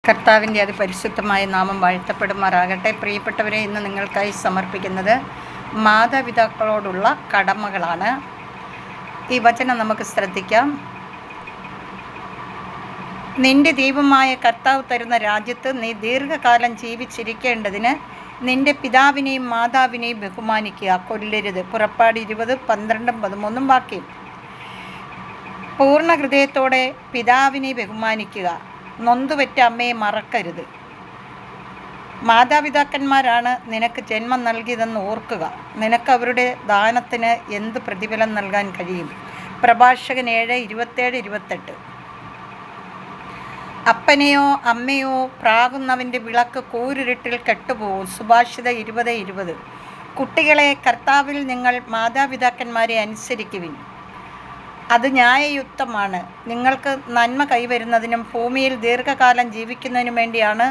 കർത്താവിൻ്റെ അതിപരിശുദ്ധമായ നാമം വാഴ്ത്തപ്പെടുമാറാകട്ടെ. പ്രിയപ്പെട്ടവരെ, ഇന്ന് നിങ്ങൾക്കായി സമർപ്പിക്കുന്നത് മാതാപിതാക്കളോടുള്ള കടമകളാണ്. ഈ വചനം നമുക്ക് ശ്രദ്ധിക്കാം. നിന്റെ ദൈവമായ കർത്താവ് തരുന്ന രാജ്യത്ത് നീ ദീർഘകാലം ജീവിച്ചിരിക്കേണ്ടതിന് നിന്റെ പിതാവിനെയും മാതാവിനെയും ബഹുമാനിക്കുക, കൊല്ലരുത്. പുറപ്പാട് 20:12-13 വാക്യം. പൂർണ്ണ ഹൃദയത്തോടെ പിതാവിനെ ബഹുമാനിക്കുക. നൊന്തുപറ്റ അമ്മയെ മറക്കരുത്. മാതാപിതാക്കന്മാരാണ് നിനക്ക് ജന്മം നൽകിയതെന്ന് ഓർക്കുക. നിനക്ക് അവരുടെ ദാനത്തിന് എന്ത് പ്രതിഫലം നൽകാൻ കഴിയും? പ്രഭാഷകൻ 7:27-28. അപ്പനെയോ അമ്മയോ പ്രാകുന്നവൻ്റെ വിളക്ക് കൂരിരുട്ടിൽ കെട്ടുപോകും. സുഭാഷിത 20:20. കുട്ടികളെ, കർത്താവിൽ നിങ്ങൾ മാതാപിതാക്കന്മാരെ അനുസരിക്കുവിൻ. അത് ന്യായയുക്തമാണ്. നിങ്ങൾക്ക് നന്മ കൈവരുന്നതിനും ഭൂമിയിൽ ദീർഘകാലം ജീവിക്കുന്നതിനും വേണ്ടിയാണ്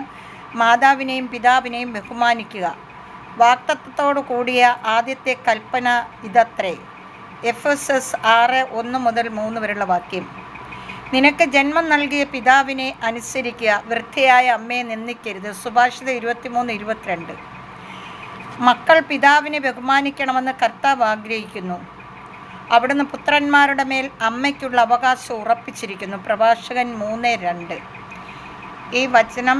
മാതാവിനെയും പിതാവിനെയും ബഹുമാനിക്കുക. വാഗ്ദത്തത്തോടു കൂടിയ ആദ്യത്തെ കൽപ്പന ഇതത്രേ. എഫെസസ് 6:1-3 വരെയുള്ള വാക്യം. നിനക്ക് ജന്മം നൽകിയ പിതാവിനെ അനുസരിക്കുക, വൃദ്ധയായ അമ്മയെ നിന്ദിക്കരുത്. സുഭാഷിത 23:22. മക്കൾ പിതാവിനെ ബഹുമാനിക്കണമെന്ന് കർത്താവ് ആഗ്രഹിക്കുന്നു. അവിടുന്ന് പുത്രന്മാരുടെ മേൽ അമ്മയ്ക്കുള്ള അവകാശം ഉറപ്പിച്ചിരിക്കുന്നു. പ്രഭാഷകൻ 3:2. ഈ വചനം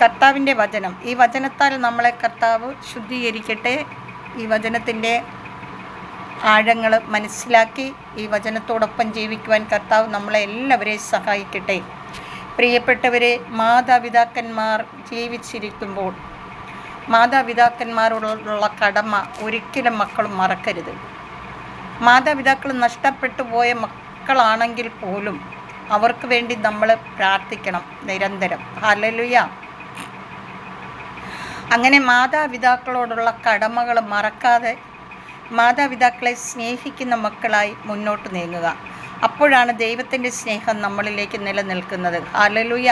കർത്താവിൻ്റെ വചനം. ഈ വചനത്താൽ നമ്മളെ കർത്താവ് ശുദ്ധീകരിക്കട്ടെ. ഈ വചനത്തിൻ്റെ ആഴങ്ങൾ മനസ്സിലാക്കി ഈ വചനത്തോടൊപ്പം ജീവിക്കുവാൻ കർത്താവ് നമ്മളെ എല്ലാവരെയും സഹായിക്കട്ടെ. പ്രിയപ്പെട്ടവരെ, മാതാപിതാക്കന്മാർ ജീവിച്ചിരിക്കുമ്പോൾ മാതാപിതാക്കന്മാരോടുള്ള കടമ ഒരിക്കലും മക്കളും മറക്കരുത്. മാതാപിതാക്കൾ നഷ്ടപ്പെട്ടു പോയ മക്കളാണെങ്കിൽ പോലും അവർക്ക് വേണ്ടി നമ്മൾ പ്രാർത്ഥിക്കണം നിരന്തരം. ഹല്ലേലൂയ. അങ്ങനെ മാതാപിതാക്കളോടുള്ള കടമകൾ മറക്കാതെ മാതാപിതാക്കളെ സ്നേഹിക്കുന്ന മക്കളായി മുന്നോട്ട് നീങ്ങുക. അപ്പോഴാണ് ദൈവത്തിൻ്റെ സ്നേഹം നമ്മളിലേക്ക് നിലനിൽക്കുന്നത്. Hallelujah,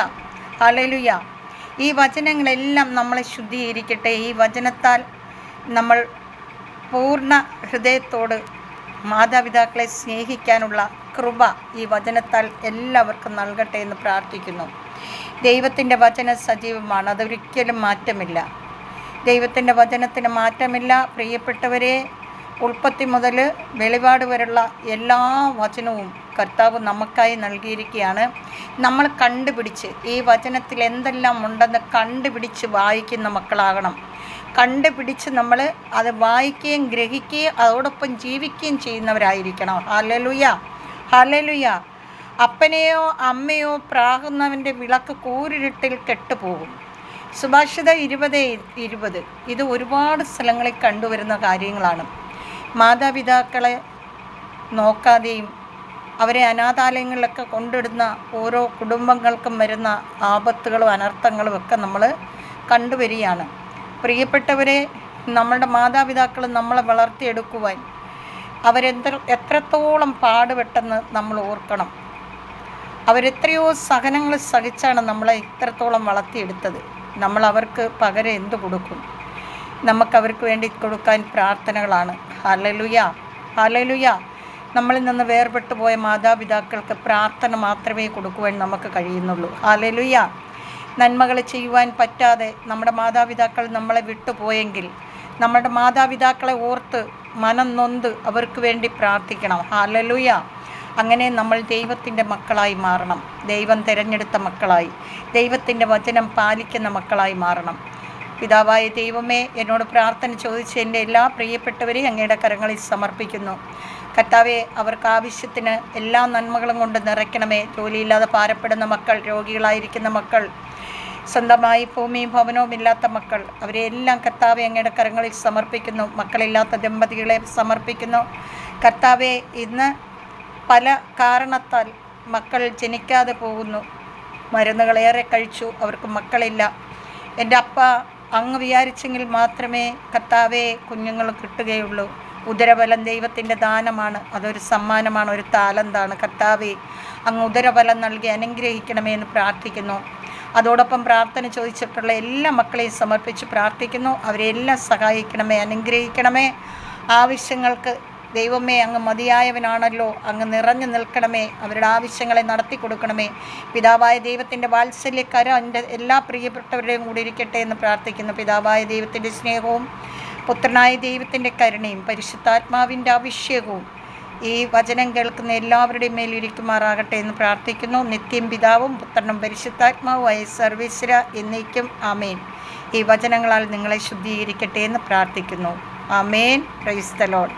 hallelujah. ഈ വചനങ്ങളെല്ലാം നമ്മളെ ശുദ്ധീകരിക്കട്ടെ. ഈ വചനത്താൽ നമ്മൾ പൂർണ്ണ ഹൃദയത്തോട് മാതാപിതാക്കളെ സ്നേഹിക്കാനുള്ള കൃപ ഈ വചനത്താൽ എല്ലാവർക്കും നൽകട്ടെ എന്ന് പ്രാർത്ഥിക്കുന്നു. ദൈവത്തിൻ്റെ വചനം സജീവമാണ്, അതൊരിക്കലും മാറ്റമില്ല. ദൈവത്തിൻ്റെ വചനത്തിന് മാറ്റമില്ല. പ്രിയപ്പെട്ടവരെ, ഉൽപ്പത്തി മുതൽ വെളിപാട് വരെയുള്ള എല്ലാ വചനവും കർത്താവ് നമുക്കായി നൽകിയിരിക്കുകയാണ്. നമ്മൾ കണ്ടുപിടിച്ച് ഈ വചനത്തിൽ എന്തെല്ലാം ഉണ്ടെന്ന് കണ്ടുപിടിച്ച് വായിക്കുന്ന മക്കളാകണം. കണ്ടുപിടിച്ച് നമ്മൾ അത് വായിക്കുകയും ഗ്രഹിക്കുകയും അതോടൊപ്പം ജീവിക്കുകയും ചെയ്യുന്നവരായിരിക്കണം. Hallelujah, hallelujah. അപ്പനെയോ അമ്മയോ പ്രാകുന്നവൻ്റെ വിളക്ക് കൂരിരുട്ടിൽ കെട്ടുപോകും. സുഭാഷിത 20:20. ഇത് ഒരുപാട് സ്ഥലങ്ങളിൽ കണ്ടുവരുന്ന കാര്യങ്ങളാണ്. മാതാപിതാക്കളെ നോക്കാതെയും അവരെ അനാഥാലയങ്ങളിലൊക്കെ കൊണ്ടിടുന്ന ഓരോ കുടുംബങ്ങൾക്കും വരുന്ന ആപത്തുകളും അനർത്ഥങ്ങളും ഒക്കെ നമ്മൾ കണ്ടുവരികയാണ്. പ്രിയപ്പെട്ടവരെ, നമ്മളുടെ മാതാപിതാക്കൾ നമ്മളെ വളർത്തിയെടുക്കുവാൻ എത്രത്തോളം പാടുപെട്ടെന്ന് നമ്മൾ ഓർക്കണം. അവരെത്രയോ സഹനങ്ങൾ സഹിച്ചാണ് നമ്മളെ ഇത്രത്തോളം വളർത്തിയെടുത്തത്. നമ്മൾ അവർക്ക് പകരം എന്ത് കൊടുക്കും? നമുക്കവർക്ക് വേണ്ടി കൊടുക്കാൻ പ്രാർത്ഥനകളാണ്. Hallelujah, hallelujah. നമ്മളിൽ നിന്ന് വേർപെട്ടു പോയ മാതാപിതാക്കൾക്ക് പ്രാർത്ഥന മാത്രമേ കൊടുക്കുവാൻ നമുക്ക് കഴിയുന്നുള്ളൂ. ഹല്ലേലൂയ. നന്മകൾ ചെയ്യുവാൻ പറ്റാതെ നമ്മുടെ മാതാപിതാക്കൾ നമ്മളെ വിട്ടുപോയെങ്കിൽ നമ്മുടെ മാതാപിതാക്കളെ ഓർത്ത് മനം നൊന്ത് അവർക്ക് വേണ്ടി പ്രാർത്ഥിക്കണം. ഹല്ലേലൂയ. അങ്ങനെ നമ്മൾ ദൈവത്തിൻ്റെ മക്കളായി മാറണം. ദൈവം തിരഞ്ഞെടുത്ത മക്കളായി, ദൈവത്തിൻ്റെ വചനം പാലിക്കുന്ന മക്കളായി മാറണം. പിതാവായ ദൈവമേ, എന്നോട് പ്രാർത്ഥന ചോദിച്ച് എൻ്റെ എല്ലാ പ്രിയപ്പെട്ടവരെയും അങ്ങയുടെ കരങ്ങളിൽ സമർപ്പിക്കുന്നു. കർത്താവെ, അവർക്ക് ആവശ്യത്തിന് എല്ലാ നന്മകളും കൊണ്ട് നിറയ്ക്കണമേ. ജോലിയില്ലാതെ ഭാരപ്പെടുന്ന മക്കൾ, രോഗികളായിരിക്കുന്ന മക്കൾ, സ്വന്തമായി ഭൂമിയും ഭവനവും ഇല്ലാത്ത മക്കൾ, അവരെല്ലാം കർത്താവെ അങ്ങയുടെ കരങ്ങളിൽ സമർപ്പിക്കുന്നു. മക്കളില്ലാത്ത ദമ്പതികളെ സമർപ്പിക്കുന്നു. കർത്താവെ, ഇന്ന് പല കാരണത്താൽ മക്കൾ ജനിക്കാതെ പോകുന്നു. മരുന്നുകളേറെ കഴിച്ചു, അവർക്ക് മക്കളില്ല. എൻ്റെ അപ്പ അങ്ങ് വിചാരിച്ചെങ്കിൽ മാത്രമേ കർത്താവെ കുഞ്ഞുങ്ങൾ കിട്ടുകയുള്ളൂ. ഉദരബലം ദൈവത്തിൻ്റെ ദാനമാണ്, അതൊരു സമ്മാനമാണ്, ഒരു താലന്താണ്. കർത്താവെ, അങ്ങ് ഉദരബലം നൽകി അനുഗ്രഹിക്കണമേ എന്ന് പ്രാർത്ഥിക്കുന്നു. അതോടൊപ്പം പ്രാർത്ഥന ചോദിച്ചിട്ടുള്ള എല്ലാ മക്കളെയും സമർപ്പിച്ച് പ്രാർത്ഥിക്കുന്നു. അവരെല്ലാം സഹായിക്കണമേ, അനുഗ്രഹിക്കണമേ. ആവശ്യങ്ങൾക്ക് ദൈവമേ, അങ്ങ് മതിയായവനാണല്ലോ. അങ്ങ് നിറഞ്ഞു നിൽക്കണമേ, അവരുടെ ആവശ്യങ്ങളെ നടത്തി കൊടുക്കണമേ. പിതാവായ ദൈവത്തിൻ്റെ വാത്സല്യക്കര എൻ്റെ എല്ലാ പ്രിയപ്പെട്ടവരുടെയും കൂടി ഇരിക്കട്ടെ എന്ന് പ്രാർത്ഥിക്കുന്നു. പിതാവായ ദൈവത്തിൻ്റെ സ്നേഹവും പുത്രനായ ദൈവത്തിൻ്റെ കരുണയും പരിശുദ്ധാത്മാവിൻ്റെ അഭിഷേകവും ഈ വചനം കേൾക്കുന്ന എല്ലാവരുടെയും മേലിരിക്കുമാറാകട്ടെ എന്ന് പ്രാർത്ഥിക്കുന്നു. നിത്യം പിതാവും പുത്രനും പരിശുദ്ധാത്മാവുമായ സർവീശ്വര എന്നേക്കും ആമേൻ. ഈ വചനങ്ങളാൽ നിങ്ങളെ ശുദ്ധീകരിക്കട്ടെ എന്ന് പ്രാർത്ഥിക്കുന്നു. ആമേൻ. Praise the Lord.